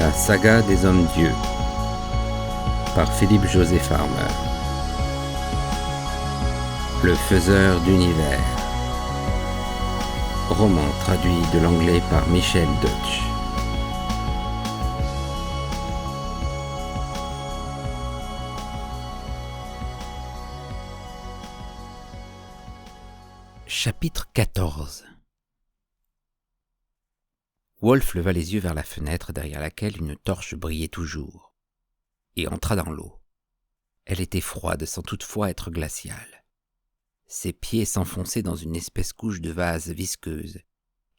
La saga des hommes-dieux par Philippe José Farmer. Le faiseur d'univers. Roman traduit de l'anglais par Michel Deutsch. Chapitre 14. Wolf leva les yeux vers la fenêtre derrière laquelle une torche brillait toujours, et entra dans l'eau. Elle était froide sans toutefois être glaciale. Ses pieds s'enfonçaient dans une espèce couche de vase visqueuse,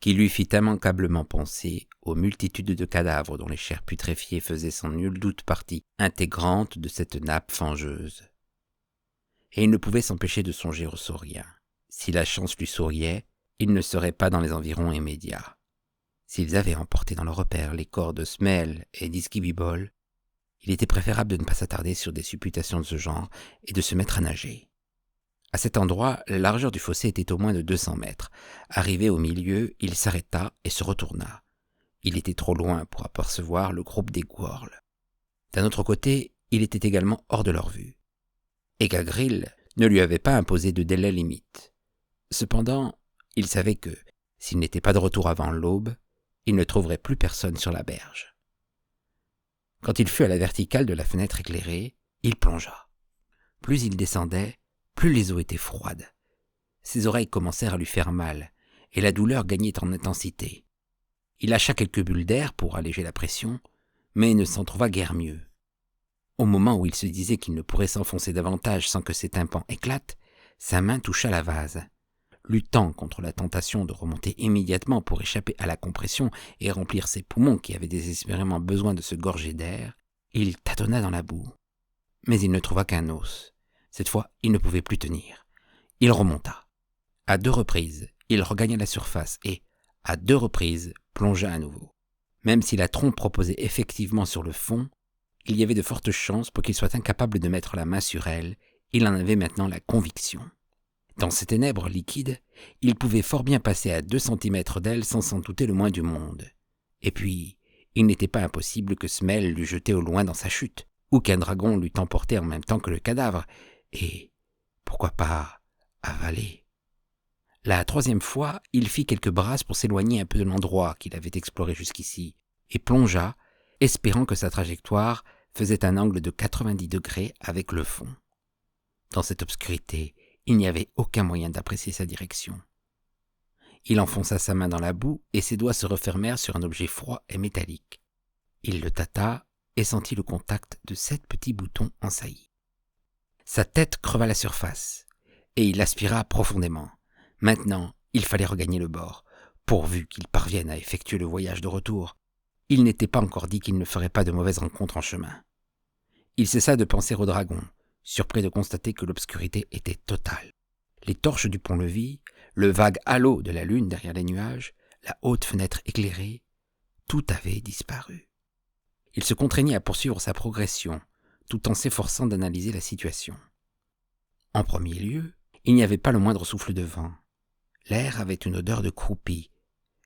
qui lui fit immanquablement penser aux multitudes de cadavres dont les chairs putréfiées faisaient sans nul doute partie intégrante de cette nappe fangeuse. Et il ne pouvait s'empêcher de songer aux sauriens. Si la chance lui souriait, ils ne seraient pas dans les environs immédiats. S'ils avaient emporté dans leur repère les corps de Smell et d'Iskibibol, il était préférable de ne pas s'attarder sur des supputations de ce genre et de se mettre à nager. À cet endroit, la largeur du fossé était au moins de 200 mètres. Arrivé au milieu, il s'arrêta et se retourna. Il était trop loin pour apercevoir le groupe des Gworls. D'un autre côté, il était également hors de leur vue. Egagrill ne lui avait pas imposé de délai limite. Cependant, il savait que, s'il n'était pas de retour avant l'aube, il ne trouverait plus personne sur la berge. Quand il fut à la verticale de la fenêtre éclairée, il plongea. Plus il descendait, plus les eaux étaient froides. Ses oreilles commencèrent à lui faire mal, et la douleur gagnait en intensité. Il lâcha quelques bulles d'air pour alléger la pression, mais ne s'en trouva guère mieux. Au moment où il se disait qu'il ne pourrait s'enfoncer davantage sans que ses tympans éclatent, sa main toucha la vase. Luttant contre la tentation de remonter immédiatement pour échapper à la compression et remplir ses poumons qui avaient désespérément besoin de se gorger d'air, il tâtonna dans la boue. Mais il ne trouva qu'un os. Cette fois, il ne pouvait plus tenir. Il remonta. À 2 reprises, il regagna la surface et, à 2 reprises, plongea à nouveau. Même si la trompe reposait effectivement sur le fond, il y avait de fortes chances pour qu'il soit incapable de mettre la main sur elle. Il en avait maintenant la conviction. Dans ces ténèbres liquides, il pouvait fort bien passer à 2 centimètres d'elle sans s'en douter le moins du monde. Et puis, il n'était pas impossible que Smell l'eût jeté au loin dans sa chute, ou qu'un dragon l'eût emporté en même temps que le cadavre, et, pourquoi pas, avalé. La 3e fois, il fit quelques brasses pour s'éloigner un peu de l'endroit qu'il avait exploré jusqu'ici, et plongea, espérant que sa trajectoire faisait un angle de 90 degrés avec le fond. Dans cette obscurité, il n'y avait aucun moyen d'apprécier sa direction. Il enfonça sa main dans la boue et ses doigts se refermèrent sur un objet froid et métallique. Il le tâta et sentit le contact de 7 petits boutons en saillie. Sa tête creva la surface et il aspira profondément. Maintenant, il fallait regagner le bord, pourvu qu'il parvienne à effectuer le voyage de retour. Il n'était pas encore dit qu'il ne ferait pas de mauvaises rencontres en chemin. Il cessa de penser au dragon, surpris de constater que l'obscurité était totale. Les torches du pont-levis, le vague halo de la lune derrière les nuages, la haute fenêtre éclairée, tout avait disparu. Il se contraignit à poursuivre sa progression, tout en s'efforçant d'analyser la situation. En premier lieu, il n'y avait pas le moindre souffle de vent. L'air avait une odeur de croupi.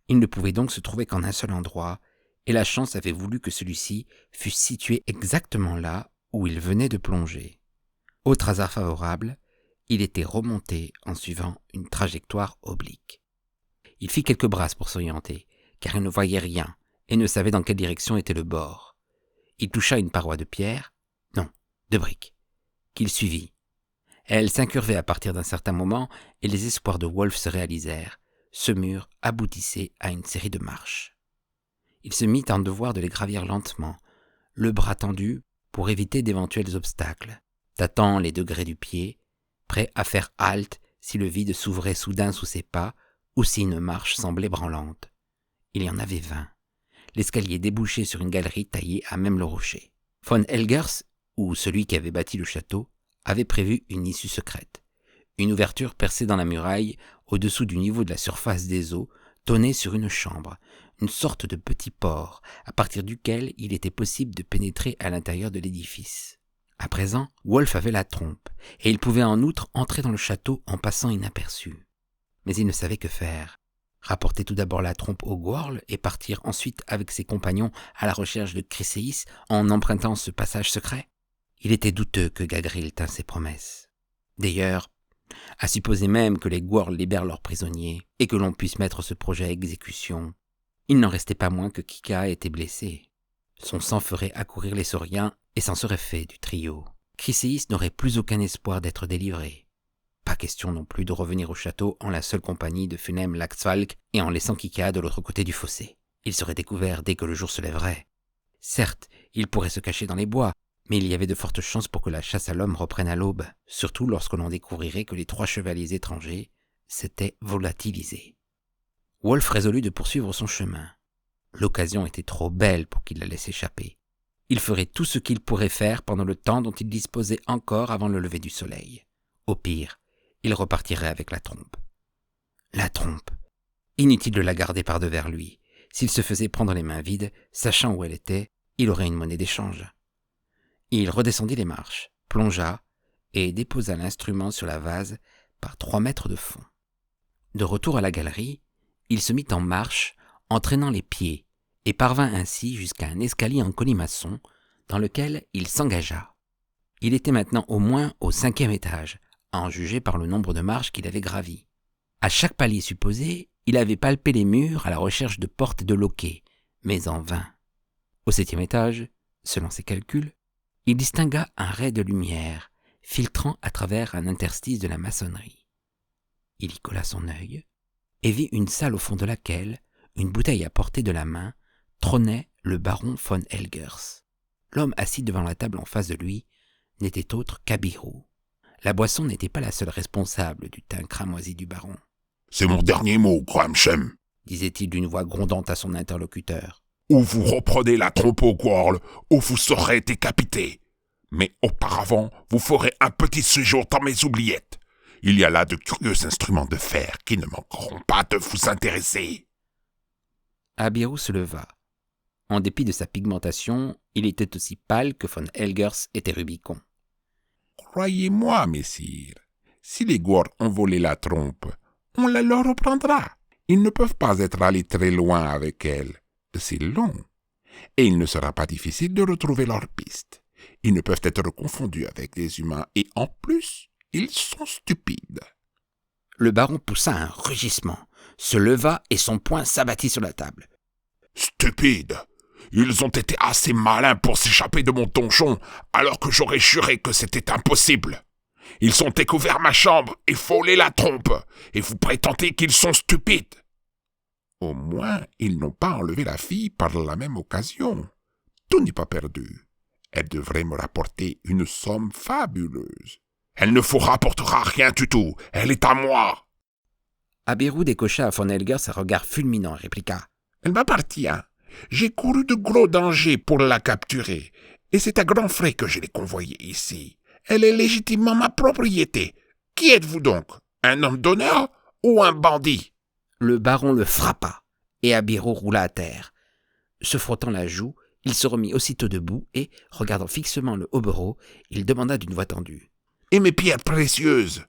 Il ne pouvait donc se trouver qu'en un seul endroit, et la chance avait voulu que celui-ci fût situé exactement là où il venait de plonger. Autre hasard favorable, il était remonté en suivant une trajectoire oblique. Il fit quelques brasses pour s'orienter, car il ne voyait rien et ne savait dans quelle direction était le bord. Il toucha une paroi de pierre, non, de briques, qu'il suivit. Elle s'incurvait à partir d'un certain moment et les espoirs de Wolf se réalisèrent. Ce mur aboutissait à une série de marches. Il se mit en devoir de les gravir lentement, le bras tendu pour éviter d'éventuels obstacles, tâtant les degrés du pied, prêt à faire halte si le vide s'ouvrait soudain sous ses pas ou si une marche semblait branlante. Il y en avait 20. L'escalier débouchait sur une galerie taillée à même le rocher. Von Helgers, ou celui qui avait bâti le château, avait prévu une issue secrète. Une ouverture percée dans la muraille, au-dessous du niveau de la surface des eaux, donnait sur une chambre, une sorte de petit port, à partir duquel il était possible de pénétrer à l'intérieur de l'édifice. À présent, Wolf avait la trompe, et il pouvait en outre entrer dans le château en passant inaperçu. Mais il ne savait que faire. rapporter tout d'abord la trompe au Gworl et partir ensuite avec ses compagnons à la recherche de Chryséis en empruntant ce passage secret? Il était douteux que Gagriel tînt ses promesses. D'ailleurs, à supposer même que les Gworl libèrent leurs prisonniers et que l'on puisse mettre ce projet à exécution, il n'en restait pas moins que Kika était blessé. Son sang ferait accourir les Sauriens et c'en serait fait du trio. Chryséis n'aurait plus aucun espoir d'être délivré. Pas question non plus de revenir au château en la seule compagnie de Funem Laxfalk et en laissant Kika de l'autre côté du fossé. Il serait découvert dès que le jour se lèverait. Certes, il pourrait se cacher dans les bois, mais il y avait de fortes chances pour que la chasse à l'homme reprenne à l'aube, surtout lorsque l'on découvrirait que les 3 chevaliers étrangers s'étaient volatilisés. Wolf résolut de poursuivre son chemin. L'occasion était trop belle pour qu'il la laisse échapper. Il ferait tout ce qu'il pourrait faire pendant le temps dont il disposait encore avant le lever du soleil. Au pire, il repartirait avec la trompe. La trompe. Inutile de la garder par devers lui. S'il se faisait prendre les mains vides, sachant où elle était, il aurait une monnaie d'échange. Il redescendit les marches, plongea et déposa l'instrument sur la vase par 3 mètres de fond. De retour à la galerie, il se mit en marche en traînant les pieds et parvint ainsi jusqu'à un escalier en colimaçon dans lequel il s'engagea. Il était maintenant au moins au 5e étage, à en juger par le nombre de marches qu'il avait gravies. À chaque palier supposé, il avait palpé les murs à la recherche de portes et de loquets, mais en vain. Au 7e étage, selon ses calculs, il distingua un ray de lumière filtrant à travers un interstice de la maçonnerie. Il y colla son œil et vit une salle au fond de laquelle, une bouteille à portée de la main, trônait le baron von Helgers. L'homme assis devant la table en face de lui n'était autre qu'Abiru. La boisson n'était pas la seule responsable du teint cramoisi du baron. « C'est mon dernier mot, Gramshem, disait-il d'une voix grondante à son interlocuteur. Ou vous reprenez la trompe au Gworl, ou vous serez décapité. Mais auparavant, vous ferez un petit séjour dans mes oubliettes. Il y a là de curieux instruments de fer qui ne manqueront pas de vous intéresser. » Abiru se leva. En dépit de sa pigmentation, il était aussi pâle que von Helgers était Rubicon. « Croyez-moi, messire, si les Gworl ont volé la trompe, on la leur reprendra. Ils ne peuvent pas être allés très loin avec elle. C'est long. Et il ne sera pas difficile de retrouver leur piste. Ils ne peuvent être confondus avec des humains et en plus, ils sont stupides. » Le baron poussa un rugissement, se leva et son poing s'abattit sur la table. « Stupides! Ils ont été assez malins pour s'échapper de mon donjon alors que j'aurais juré que c'était impossible. Ils ont découvert ma chambre et volé la trompe et vous prétendez qu'ils sont stupides. Au moins, ils n'ont pas enlevé la fille par la même occasion. Tout n'est pas perdu. Elle devrait me rapporter une somme fabuleuse. Elle ne vous rapportera rien du tout. Elle est à moi. » Abiru décocha à von Helgers un regard fulminant et répliqua. « Elle m'appartient. J'ai couru de gros dangers pour la capturer, et c'est à grands frais que je l'ai convoyée ici. Elle est légitimement ma propriété. Qui êtes-vous donc? Un homme d'honneur ou un bandit ?» Le baron le frappa, et Abiru roula à terre. Se frottant la joue, il se remit aussitôt debout et, regardant fixement le hobereau, il demanda d'une voix tendue. « Et mes pierres précieuses?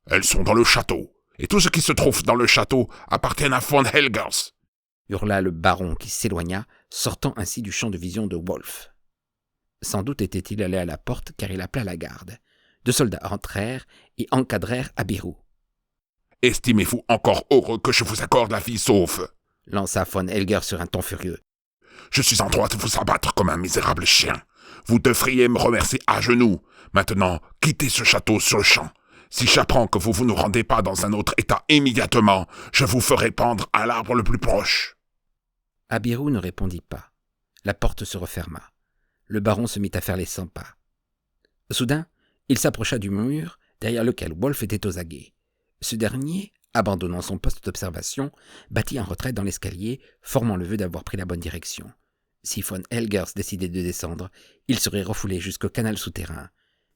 Elles sont dans le château, et tout ce qui se trouve dans le château appartient à von Helgers. » hurla le baron qui s'éloigna, sortant ainsi du champ de vision de Wolf. Sans doute était-il allé à la porte car il appela la garde. 2 soldats entrèrent et encadrèrent Abiru. « Estimez-vous encore heureux que je vous accorde la vie sauve ?» lança von Helgers sur un ton furieux. « Je suis en droit de vous abattre comme un misérable chien. Vous devriez me remercier à genoux. Maintenant, quittez ce château sur le champ. Si j'apprends que vous ne rendez pas dans un autre état immédiatement, je vous ferai pendre à l'arbre le plus proche. » Abiru ne répondit pas. La porte se referma. Le baron se mit à faire les 100 pas. Soudain, il s'approcha du mur derrière lequel Wolf était aux aguets. Ce dernier, abandonnant son poste d'observation, battit en retraite dans l'escalier, formant le vœu d'avoir pris la bonne direction. Si von Helgers décidait de descendre, il serait refoulé jusqu'au canal souterrain,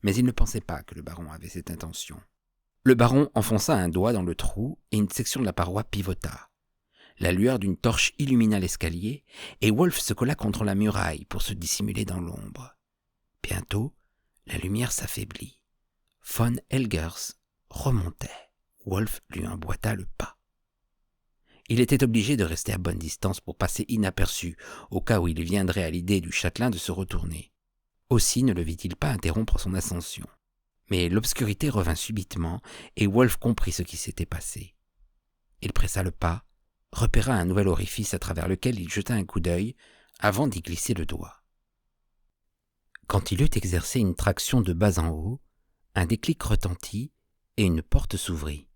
mais il ne pensait pas que le baron avait cette intention. Le baron enfonça un doigt dans le trou et une section de la paroi pivota. La lueur d'une torche illumina l'escalier et Wolf se colla contre la muraille pour se dissimuler dans l'ombre. Bientôt, la lumière s'affaiblit. Von Helgers remontait. Wolf lui emboîta le pas. Il était obligé de rester à bonne distance pour passer inaperçu, au cas où il viendrait à l'idée du châtelain de se retourner. Aussi ne le vit-il pas interrompre son ascension. Mais l'obscurité revint subitement, et Wolf comprit ce qui s'était passé. Il pressa le pas, repéra un nouvel orifice à travers lequel il jeta un coup d'œil, avant d'y glisser le doigt. Quand il eut exercé une traction de bas en haut, un déclic retentit, et une porte s'ouvrit.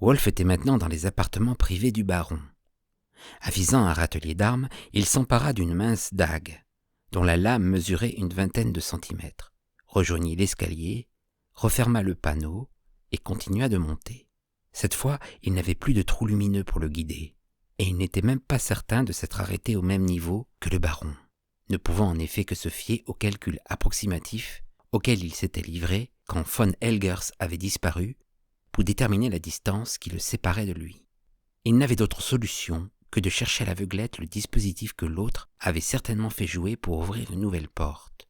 Wolf était maintenant dans les appartements privés du baron. Avisant un râtelier d'armes, il s'empara d'une mince dague, dont la lame mesurait une vingtaine de centimètres, rejoignit l'escalier, referma le panneau et continua de monter. Cette fois, il n'avait plus de trou lumineux pour le guider, et il n'était même pas certain de s'être arrêté au même niveau que le baron, ne pouvant en effet que se fier au calcul approximatif auquel il s'était livré quand von Helgers avait disparu pour déterminer la distance qui le séparait de lui. Il n'avait d'autre solution que de chercher à l'aveuglette le dispositif que l'autre avait certainement fait jouer pour ouvrir une nouvelle porte.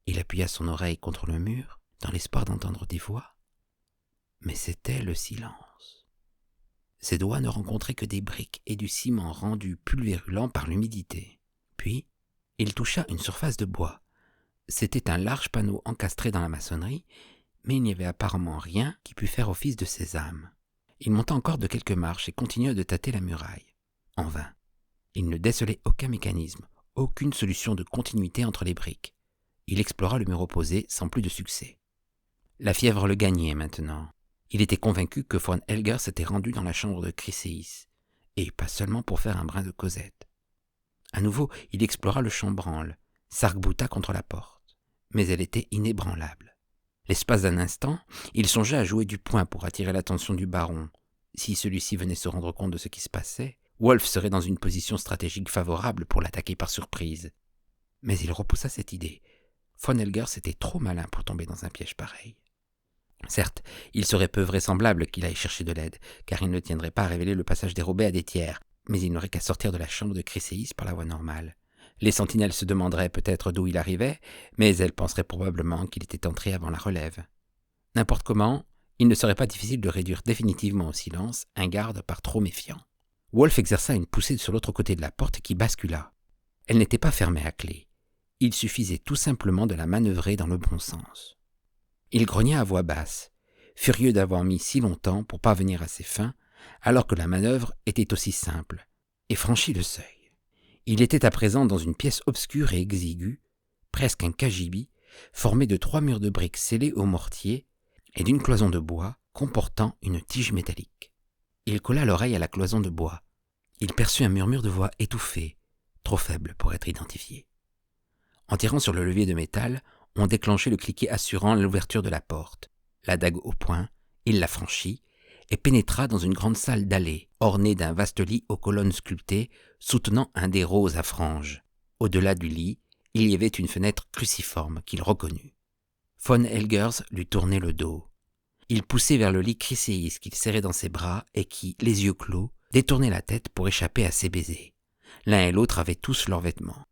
Il appuya son oreille contre le mur, dans l'espoir d'entendre des voix. Mais c'était le silence. Ses doigts ne rencontraient que des briques et du ciment rendus pulvérulents par l'humidité. Puis, il toucha une surface de bois. C'était un large panneau encastré dans la maçonnerie, mais il n'y avait apparemment rien qui pût faire office de sésame. Il monta encore de quelques marches et continua de tâter la muraille. En vain. Il ne décelait aucun mécanisme, aucune solution de continuité entre les briques. Il explora le mur opposé sans plus de succès. La fièvre le gagnait maintenant. Il était convaincu que von Helgers s'était rendu dans la chambre de Chryséis, et pas seulement pour faire un brin de causette. À nouveau, il explora le chambranle, s'arc-bouta contre la porte, mais elle était inébranlable. L'espace d'un instant, il songea à jouer du poing pour attirer l'attention du baron. Si celui-ci venait se rendre compte de ce qui se passait, Wolf serait dans une position stratégique favorable pour l'attaquer par surprise. Mais il repoussa cette idée. Von Helgers était trop malin pour tomber dans un piège pareil. Certes, il serait peu vraisemblable qu'il aille chercher de l'aide, car il ne tiendrait pas à révéler le passage dérobé à des tiers, mais il n'aurait qu'à sortir de la chambre de Chryséis par la voie normale. Les sentinelles se demanderaient peut-être d'où il arrivait, mais elles penseraient probablement qu'il était entré avant la relève. N'importe comment, il ne serait pas difficile de réduire définitivement au silence un garde par trop méfiant. Wolf exerça une poussée sur l'autre côté de la porte qui bascula. Elle n'était pas fermée à clé. Il suffisait tout simplement de la manœuvrer dans le bon sens. Il grogna à voix basse, furieux d'avoir mis si longtemps pour parvenir à ses fins, alors que la manœuvre était aussi simple, et franchit le seuil. Il était à présent dans une pièce obscure et exiguë, presque un cagibi, formé de 3 murs de briques scellés au mortier et d'une cloison de bois comportant une tige métallique. Il colla l'oreille à la cloison de bois. Il perçut un murmure de voix étouffée, trop faible pour être identifié. En tirant sur le levier de métal, on déclenchait le cliquet assurant l'ouverture de la porte. La dague au poing, il la franchit et pénétra dans une grande salle dallée, ornée d'un vaste lit aux colonnes sculptées, soutenant un des roses à franges. Au-delà du lit, il y avait une fenêtre cruciforme qu'il reconnut. Von Helgers lui tournait le dos. Il poussait vers le lit Chryséis qu'il serrait dans ses bras et qui, les yeux clos, détournait la tête pour échapper à ses baisers. L'un et l'autre avaient tous leurs vêtements.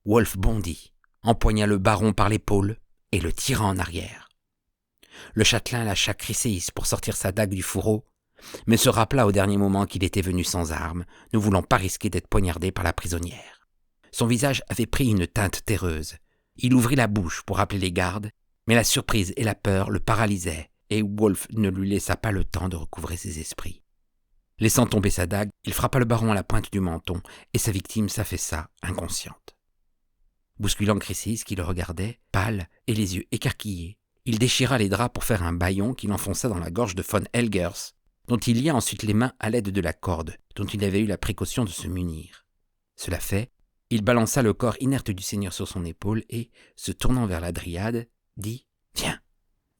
Wolf bondit, empoigna le baron par l'épaule et le tira en arrière. Le châtelain lâcha Chryséis pour sortir sa dague du fourreau, mais se rappela au dernier moment qu'il était venu sans armes, ne voulant pas risquer d'être poignardé par la prisonnière. Son visage avait pris une teinte terreuse. Il ouvrit la bouche pour appeler les gardes, mais la surprise et la peur le paralysaient, et Wolf ne lui laissa pas le temps de recouvrer ses esprits. Laissant tomber sa dague, il frappa le baron à la pointe du menton, et sa victime s'affaissa, inconsciente. Bousculant Chryséis qui le regardait, pâle et les yeux écarquillés, il déchira les draps pour faire un bâillon qu'il enfonça dans la gorge de von Helgers, dont il lia ensuite les mains à l'aide de la corde dont il avait eu la précaution de se munir. Cela fait, il balança le corps inerte du seigneur sur son épaule et, se tournant vers la dryade, dit « Viens,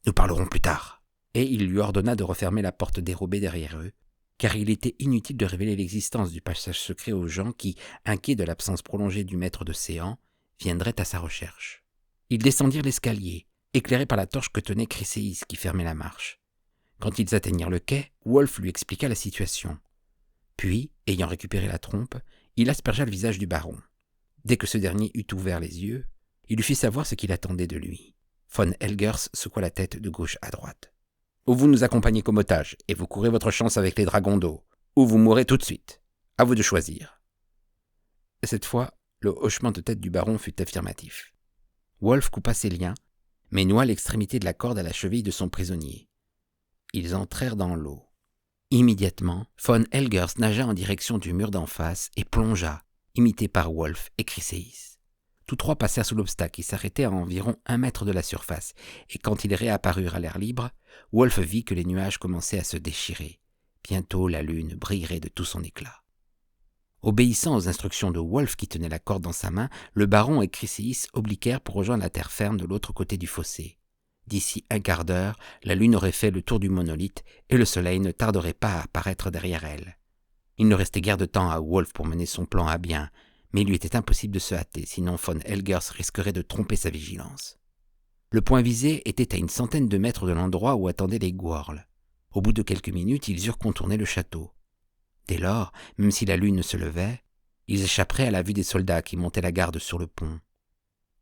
nous parlerons plus tard !» Et il lui ordonna de refermer la porte dérobée derrière eux, car il était inutile de révéler l'existence du passage secret aux gens qui, inquiets de l'absence prolongée du maître de séant, viendraient à sa recherche. Ils descendirent l'escalier, éclairés par la torche que tenait Chryséis qui fermait la marche. Quand ils atteignirent le quai, Wolf lui expliqua la situation. Puis, ayant récupéré la trompe, il aspergea le visage du baron. Dès que ce dernier eut ouvert les yeux, il lui fit savoir ce qu'il attendait de lui. Von Helgers secoua la tête de gauche à droite. « Ou vous nous accompagnez comme otage, et vous courez votre chance avec les dragons d'eau, ou vous mourrez tout de suite. À vous de choisir. » Cette fois, le hochement de tête du baron fut affirmatif. Wolf coupa ses liens, mais noua l'extrémité de la corde à la cheville de son prisonnier. Ils entrèrent dans l'eau. Immédiatement, von Helgers nagea en direction du mur d'en face et plongea, imité par Wolf et Chryséis. Tous trois passèrent sous l'obstacle qui s'arrêtait à environ 1 mètre de la surface, et quand ils réapparurent à l'air libre, Wolf vit que les nuages commençaient à se déchirer. Bientôt la lune brillerait de tout son éclat. Obéissant aux instructions de Wolf qui tenait la corde dans sa main, le baron et Chryséis obliquèrent pour rejoindre la terre ferme de l'autre côté du fossé. D'ici 1 quart d'heure, la lune aurait fait le tour du monolithe et le soleil ne tarderait pas à apparaître derrière elle. Il ne restait guère de temps à Wolf pour mener son plan à bien, mais il lui était impossible de se hâter, sinon von Helgers risquerait de tromper sa vigilance. Le point visé était à 100 de mètres de l'endroit où attendaient les Gworls. Au bout de quelques minutes, ils eurent contourné le château. Dès lors, même si la lune se levait, ils échapperaient à la vue des soldats qui montaient la garde sur le pont.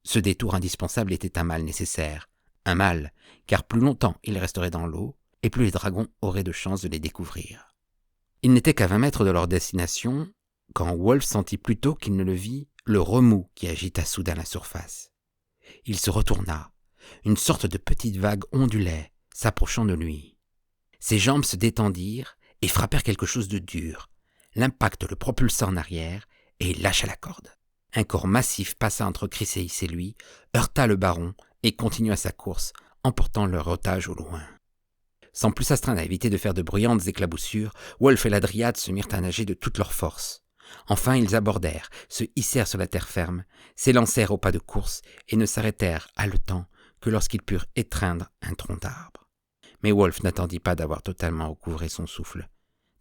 Ce détour indispensable était un mal nécessaire. Un mal, car plus longtemps ils resteraient dans l'eau, et plus les dragons auraient de chances de les découvrir. Ils n'étaient qu'à 20 mètres de leur destination, quand Wolf sentit plutôt qu'il ne le vit le remous qui agita soudain la surface. Il se retourna. Une sorte de petite vague ondulait, s'approchant de lui. Ses jambes se détendirent et frappèrent quelque chose de dur. L'impact le propulsa en arrière et il lâcha la corde. Un corps massif passa entre Chryséis et lui, heurta le baron et continua sa course, emportant leur otage au loin. Sans plus s'astreindre à éviter de faire de bruyantes éclaboussures, Wolf et la dryade se mirent à nager de toute leur force. Enfin ils abordèrent, se hissèrent sur la terre ferme, s'élancèrent au pas de course et ne s'arrêtèrent haletants que lorsqu'ils purent étreindre un tronc d'arbre. Mais Wolf n'attendit pas d'avoir totalement recouvré son souffle.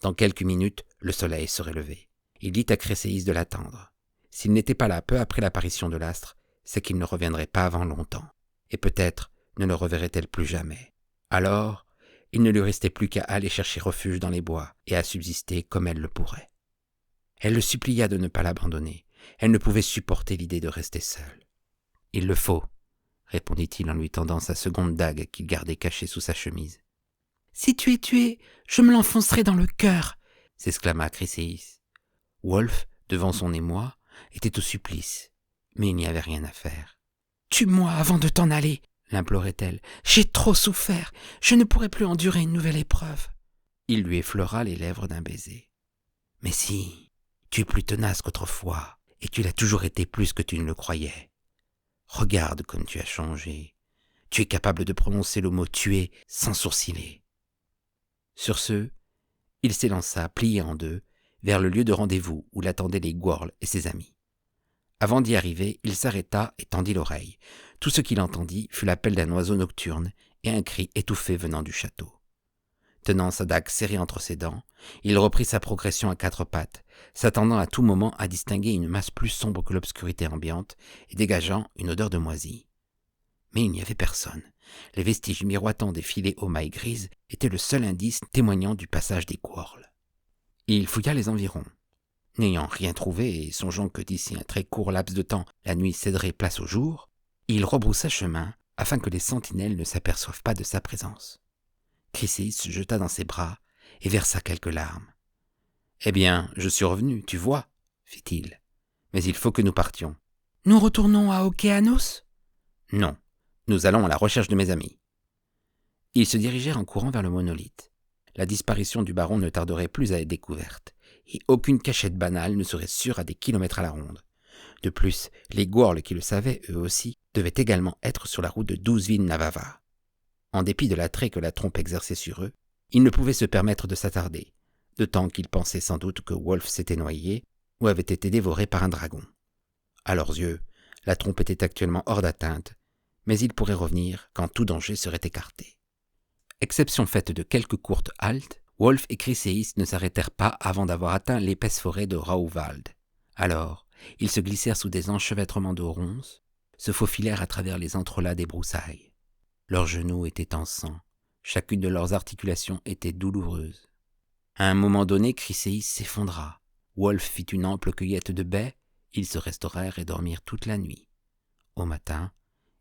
Dans quelques minutes, le soleil serait levé. Il dit à Chryséis de l'attendre. S'il n'était pas là peu après l'apparition de l'astre, c'est qu'il ne reviendrait pas avant longtemps. Et peut-être ne le reverrait-elle plus jamais. Alors, il ne lui restait plus qu'à aller chercher refuge dans les bois et à subsister comme elle le pourrait. Elle le supplia de ne pas l'abandonner. Elle ne pouvait supporter l'idée de rester seule. « Il le faut, » répondit-il en lui tendant sa seconde dague qu'il gardait cachée sous sa chemise. « Si tu es tué, je me l'enfoncerai dans le cœur !» s'exclama Chryséis. Wolf, devant son émoi, était au supplice, mais il n'y avait rien à faire. « Tue-moi avant de t'en aller !» l'implorait-elle. « J'ai trop souffert, je ne pourrai plus endurer une nouvelle épreuve. » Il lui effleura les lèvres d'un baiser. « Mais si, tu es plus tenace qu'autrefois, et tu l'as toujours été plus que tu ne le croyais. Regarde comme tu as changé. Tu es capable de prononcer le mot « tuer » sans sourciller. » Sur ce, il s'élança, plié en deux, vers le lieu de rendez-vous où l'attendaient les Gworls et ses amis. Avant d'y arriver, il s'arrêta et tendit l'oreille. Tout ce qu'il entendit fut l'appel d'un oiseau nocturne et un cri étouffé venant du château. Tenant sa dague serrée entre ses dents, il reprit sa progression à 4 pattes, s'attendant à tout moment à distinguer une masse plus sombre que l'obscurité ambiante et dégageant une odeur de moisi. Mais il n'y avait personne. Les vestiges miroitants des filets aux mailles grises étaient le seul indice témoignant du passage des Gworls. Il fouilla les environs. N'ayant rien trouvé et songeant que d'ici un très court laps de temps la nuit céderait place au jour, il rebroussa chemin afin que les sentinelles ne s'aperçoivent pas de sa présence. Chryséis se jeta dans ses bras et versa quelques larmes. « Eh bien, je suis revenu, tu vois, » fit-il. « Mais il faut que nous partions. »« Nous retournons à Okeanos ?»« Non, nous allons à la recherche de mes amis. » Ils se dirigèrent en courant vers le monolithe. La disparition du baron ne tarderait plus à être découverte, et aucune cachette banale ne serait sûre à des kilomètres à la ronde. De plus, les Gworls qui le savaient, eux aussi, devaient également être sur la route de Douzvin-Navava. En dépit de l'attrait que la trompe exerçait sur eux, ils ne pouvaient se permettre de s'attarder, de temps qu'ils pensaient sans doute que Wolf s'était noyé ou avait été dévoré par un dragon. À leurs yeux, la trompe était actuellement hors d'atteinte, mais ils pourraient revenir quand tout danger serait écarté. Exception faite de quelques courtes haltes, Wolf et Chryséis ne s'arrêtèrent pas avant d'avoir atteint l'épaisse forêt de Rauwald. Alors, ils se glissèrent sous des enchevêtrements de ronces, se faufilèrent à travers les entrelacs des broussailles. Leurs genoux étaient en sang, chacune de leurs articulations était douloureuse. À un moment donné, Chryséis s'effondra. Wolf fit une ample cueillette de baies, ils se restaurèrent et dormirent toute la nuit. Au matin,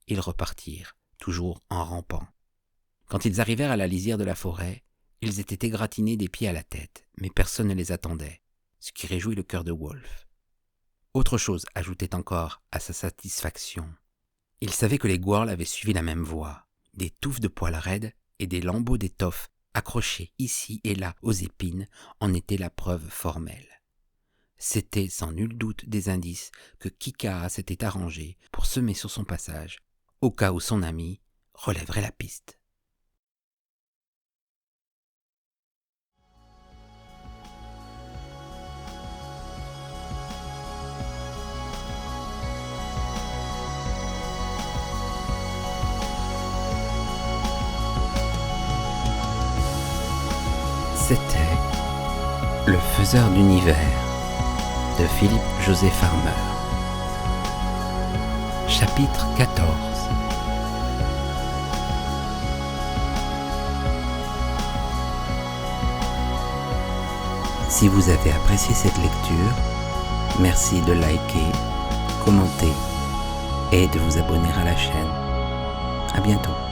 ils repartirent, toujours en rampant. Quand ils arrivèrent à la lisière de la forêt, Ils étaient égratignés des pieds à la tête, mais personne ne les attendait, ce qui réjouit le cœur de Wolf. Autre chose ajoutait encore à sa satisfaction. Il savait que les Gworls avaient suivi la même voie, des touffes de poils raides et des lambeaux d'étoffe accrochés ici et là aux épines en étaient la preuve formelle. C'étaient sans nul doute des indices que Kikara s'était arrangé pour semer sur son passage, au cas où son ami relèverait la piste. C'était Le Faiseur d'univers de Philippe José Farmer. Chapitre 14. Si vous avez apprécié cette lecture, merci de liker, commenter et de vous abonner à la chaîne. À bientôt.